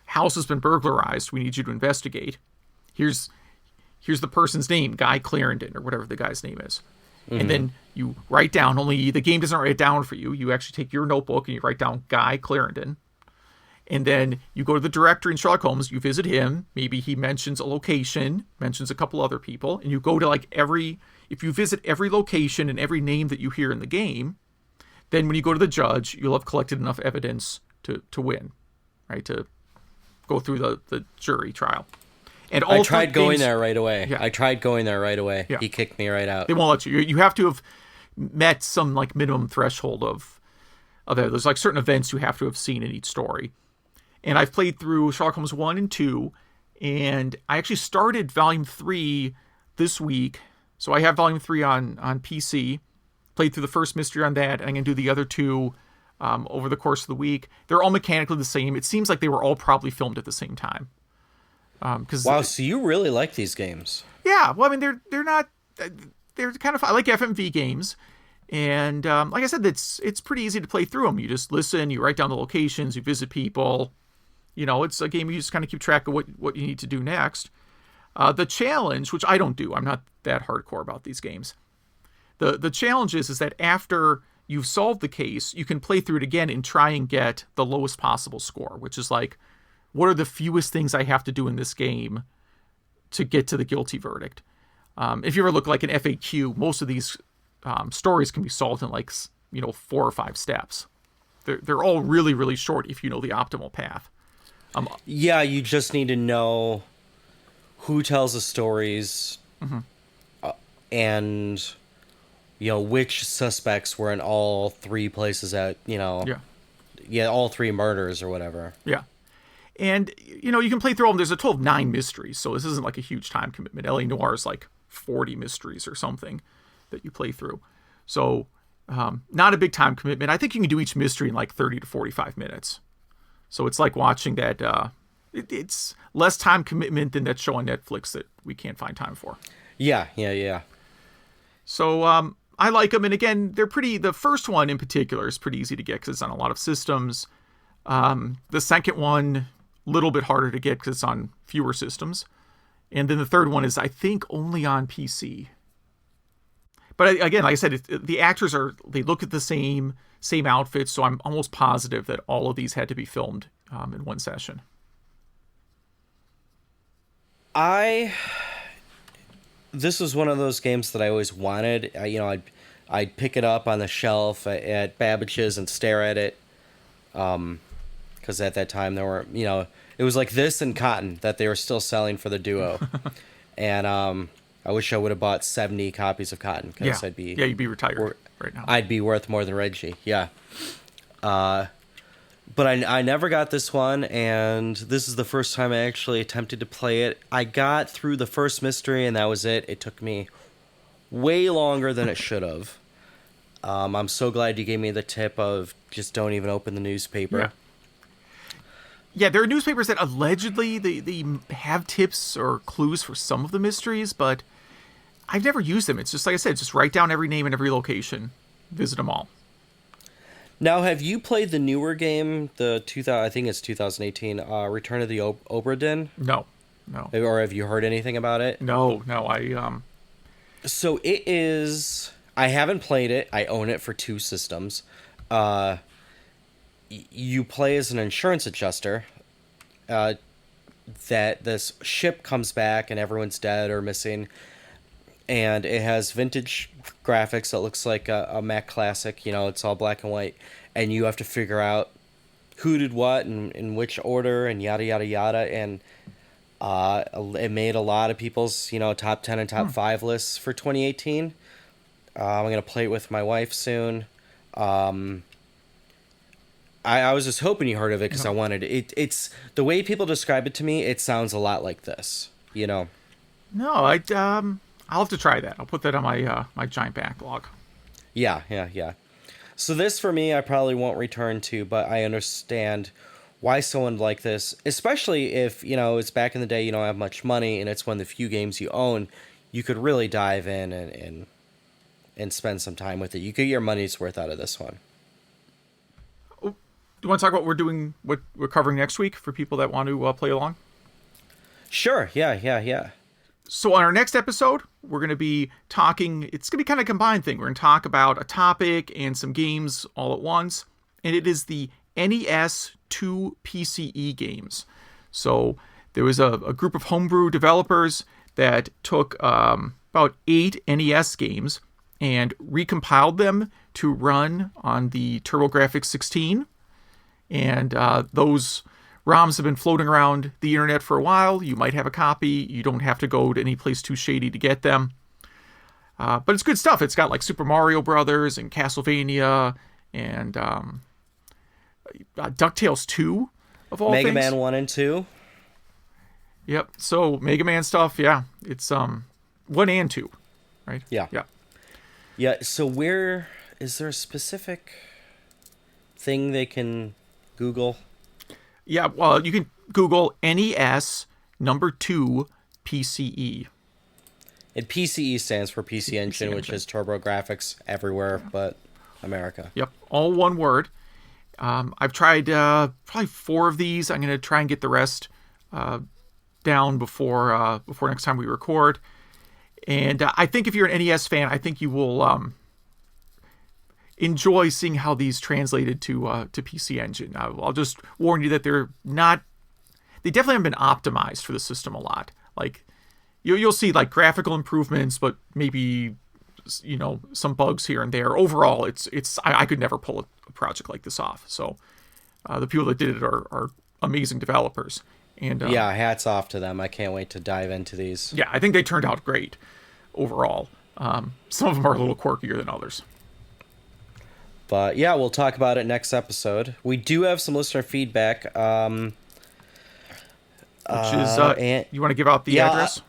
house has been burglarized. We need you to investigate. Here's the person's name, Guy Clarendon," or whatever the guy's name is. And then you write down, only the game doesn't write it down for you. You actually take your notebook and you write down Guy Clarendon. And then you go to the director in Sherlock Holmes, you visit him. Maybe he mentions a location, mentions a couple other people. And you go to if you visit every location and every name that you hear in the game, then when you go to the judge, you'll have collected enough evidence to win, right? To go through the jury trial. And all I tried going there right away. Yeah. I tried going there right away. Yeah. He kicked me right out. They won't let you. You have to have met some like minimum threshold of it. There's like certain events you have to have seen in each story. And I've played through Sherlock Holmes 1 and 2, and I actually started Volume 3 this week. So I have Volume 3 on PC. Played through the first mystery on that, and I'm going to do the other two over the course of the week. They're all mechanically the same. It seems like they were all probably filmed at the same time. Wow, so you really like these games? Yeah, well, I mean, they're not... They're kind of... I like FMV games, And like I said, it's pretty easy to play through them. You just listen, you write down the locations, you visit people. It's a game you just kind of keep track of what you need to do next. The challenge, which I don't do, I'm not that hardcore about these games. The challenge is that after you've solved the case, you can play through it again and try and get the lowest possible score, which is like, what are the fewest things I have to do in this game to get to the guilty verdict? If you ever look like an FAQ, most of these stories can be solved in like 4 or 5 steps. They're all really, really short if you know the optimal path. Yeah, you just need to know who tells the stories, and which suspects were in all 3 places at all 3 murders or whatever. Yeah. And, you can play through them. There's a total of 9 mysteries, so this isn't like a huge time commitment. L.A. Noire is like 40 mysteries or something that you play through. So, not a big time commitment. I think you can do each mystery in like 30 to 45 minutes. So it's like watching that, it's less time commitment than that show on Netflix that we can't find time for. Yeah. So, I like them. And again, the first one in particular is pretty easy to get because it's on a lot of systems. The second one, a little bit harder to get because it's on fewer systems. And then the third one is, I think, only on PC. But again, like I said, the actors they look at the same outfits, so I'm almost positive that all of these had to be filmed in one session. This was one of those games that I always wanted. I'd pick it up on the shelf at Babbage's and stare at it. Because at that time there were, it was like this and Cotton that they were still selling for the Duo. And I wish I would have bought 70 copies of Cotton because you'd be retired right now. I'd be worth more than Reggie. Yeah. But I never got this one, and this is the first time I actually attempted to play it. I got through the first mystery, and that was it. It took me way longer than it should have. I'm so glad you gave me the tip of just don't even open the newspaper. Yeah, there are newspapers that allegedly they have tips or clues for some of the mysteries, but I've never used them. It's just, like I said, just write down every name and every location, visit them all. Now, have you played the newer game, I think it's 2018, Return of the Obra Dinn? No. Or have you heard anything about it? No, So it is... I haven't played it. I own it for 2 systems. You play as an insurance adjuster. That this ship comes back and everyone's dead or missing. And it has vintage graphics that looks like a Mac Classic. It's all black and white. And you have to figure out who did what and in which order and yada, yada, yada. And it made a lot of people's, top 10 and top 5 lists for 2018. I'm going to play it with my wife soon. I was just hoping you heard of it because I wanted it. It's the way people describe it to me. It sounds a lot like this, No, I'll have to try that. I'll put that on my giant backlog. Yeah. So this for me, I probably won't return to, but I understand why someone like this, especially if it's back in the day. You don't have much money, and it's one of the few games you own. You could really dive in and spend some time with it. You could get your money's worth out of this one. Do you want to talk about what we're covering next week for people that want to play along? Sure. Yeah. So on our next episode, we're going to be talking, it's going to be kind of a combined thing. We're going to talk about a topic and some games all at once. And it is the NES 2 PCE games. So there was a group of homebrew developers that took about 8 NES games and recompiled them to run on the TurboGrafx 16. And those ROMs have been floating around the internet for a while. You might have a copy. You don't have to go to any place too shady to get them. But it's good stuff. It's got like Super Mario Brothers and Castlevania and DuckTales 2 of all Mega things. Man 1 and 2. Yep. So Mega Man stuff, yeah. It's 1 and 2, right? Yeah. Yeah, so is there a specific thing they can Google? Yeah, well, you can Google NES number 2 PCE. And PCE stands for PC Engine, which Engine. is Turbo Graphics everywhere but America. Yep, all one word. I've tried probably 4 of these. I'm going to try and get the rest down before next time we record. And I think if you're an NES fan, I think you will enjoy seeing how these translated to PC Engine. I'll just warn you that they're not. They definitely haven't been optimized for the system a lot. Like you'll see like graphical improvements, but maybe some bugs here and there. Overall, it's I could never pull a project like this off. So the people that did it are amazing developers. And yeah, hats off to them. I can't wait to dive into these. Yeah, I think they turned out great overall. Some of them are a little quirkier than others. But yeah, we'll talk about it next episode. We do have some listener feedback. Which is, you want to give out the address?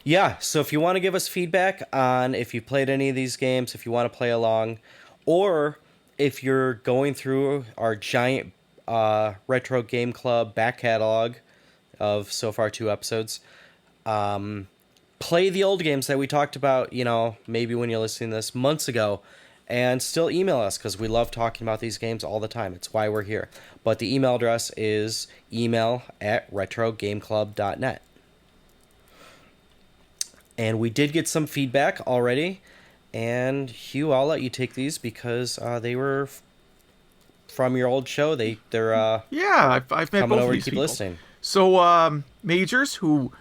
Yeah, so if you want to give us feedback on if you played any of these games, if you want to play along, or if you're going through our giant Retro Game Club back catalog of so far 2 episodes, play the old games that we talked about, maybe when you're listening to this months ago, and still email us because we love talking about these games all the time. It's why we're here. But the email address is email@retrogameclub.net. And we did get some feedback already. And Hugh, I'll let you take these because they were from your old show. They're yeah, I've met coming both over of to these keep people. listening. So Majors, who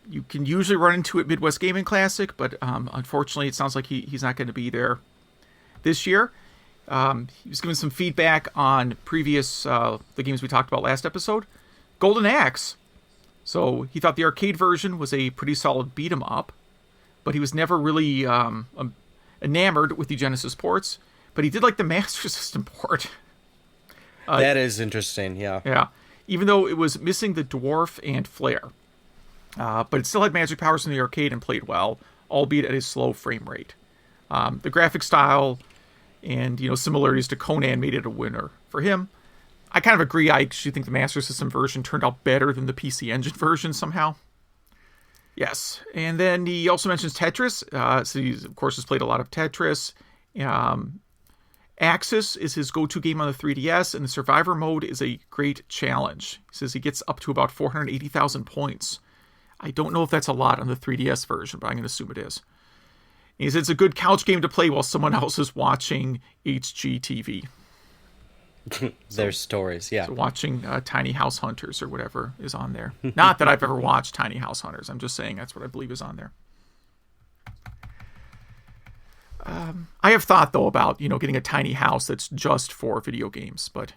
you can usually run into at Midwest Gaming Classic, but unfortunately it sounds like he's not going to be there this year. He was giving some feedback on previous the games we talked about last episode. Golden Axe. So he thought the arcade version was a pretty solid beat 'em up, but he was never really enamored with the Genesis ports. But he did like the Master System port. That is interesting, yeah. Yeah, even though it was missing the dwarf and flare. But it still had magic powers in the arcade and played well, albeit at a slow frame rate. The graphic style and similarities to Conan made it a winner for him. I kind of agree. I actually think the Master System version turned out better than the PC Engine version somehow. Yes, and then he also mentions Tetris. So he, of course, has played a lot of Tetris. Axis is his go-to game on the 3DS, and the Survivor mode is a great challenge. He says he gets up to about 480,000 points. I don't know if that's a lot on the 3DS version, but I'm going to assume it is. And he says it's a good couch game to play while someone else is watching HGTV. Their stories, yeah. So watching Tiny House Hunters or whatever is on there. Not that I've ever watched Tiny House Hunters. I'm just saying that's what I believe is on there. I have thought, though, about getting a tiny house that's just for video games, but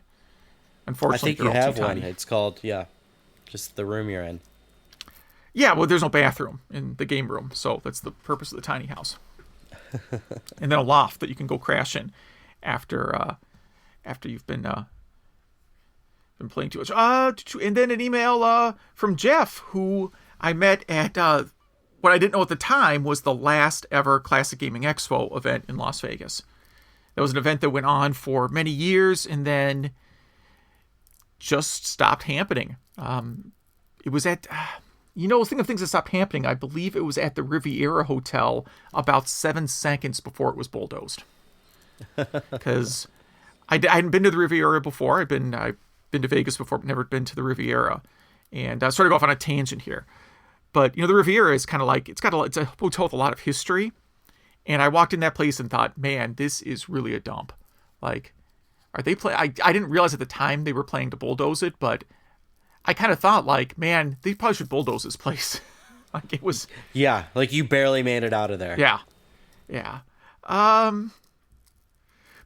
unfortunately, I think you have one. It's called, just the room you're in. Yeah, well, there's no bathroom in the game room, so that's the purpose of the tiny house. And then a loft that you can go crash in after you've been playing too much. And then an email from Jeff, who I met at what I didn't know at the time was the last ever Classic Gaming Expo event in Las Vegas. That was an event that went on for many years and then just stopped happening. It was at, think of things that stopped happening. I believe it was at the Riviera Hotel about 7 seconds before it was bulldozed. Because I hadn't been to the Riviera before. I've been to Vegas before, but never been to the Riviera. And sort of off on a tangent here. But, the Riviera is kind of like, it's a hotel with a lot of history. And I walked in that place and thought, man, this is really a dump. Like, are they I didn't realize at the time they were planning to bulldoze it, but I kind of thought, like, man, they probably should bulldoze this place. Like, it was... Yeah, like you barely made it out of there. Yeah. But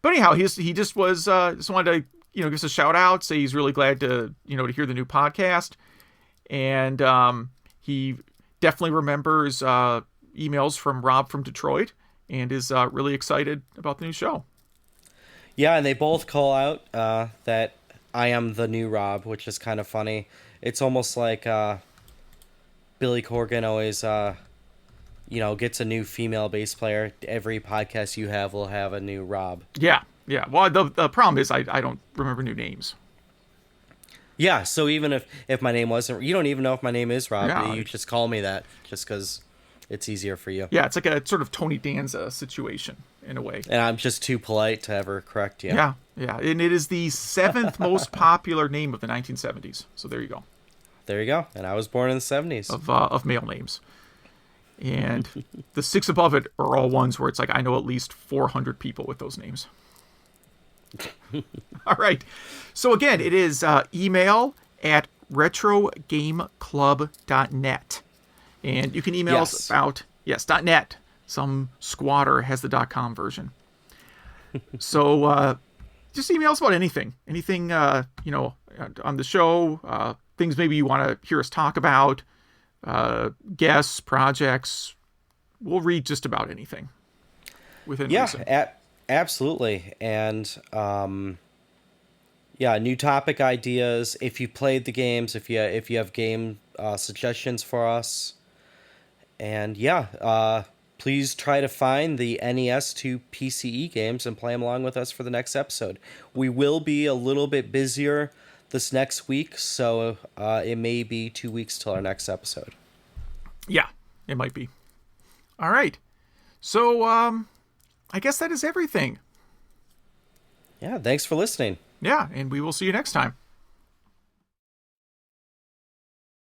anyhow, he just was, just wanted to, give us a shout out, say he's really glad to, to hear the new podcast. And, he definitely remembers emails from Rob from Detroit and is really excited about the new show. Yeah, and they both call out that I am the new Rob, which is kind of funny. It's almost like Billy Corgan always, gets a new female bass player. Every podcast you have will have a new Rob. Yeah. Well, the problem is I don't remember new names. Yeah, so even if my name wasn't... You don't even know if my name is Rob. Yeah. You just call me that just because it's easier for you. Yeah, it's like a sort of Tony Danza situation in a way. And I'm just too polite to ever correct you. Yeah, yeah. And it is the 7th most popular name of the 1970s. So there you go. There you go. And I was born in the 70s. Of male names. And the 6 above it are all ones where it's like I know at least 400 people with those names. All right. So again, it is email at retrogameclub.net. And you can email us about, .net. Some squatter has the .com version. So just email us about anything. Anything, on the show, things maybe you want to hear us talk about, guests, projects. We'll read just about anything within reason. Absolutely. And new topic ideas. If you played the games, if you have game suggestions for us, and please try to find the NES to PCE games and play them along with us for the next episode. We will be a little bit busier this next week, so it may be 2 weeks till our next episode. Yeah, it might be. All right. So, I guess that is everything. Yeah, thanks for listening. Yeah, and we will see you next time.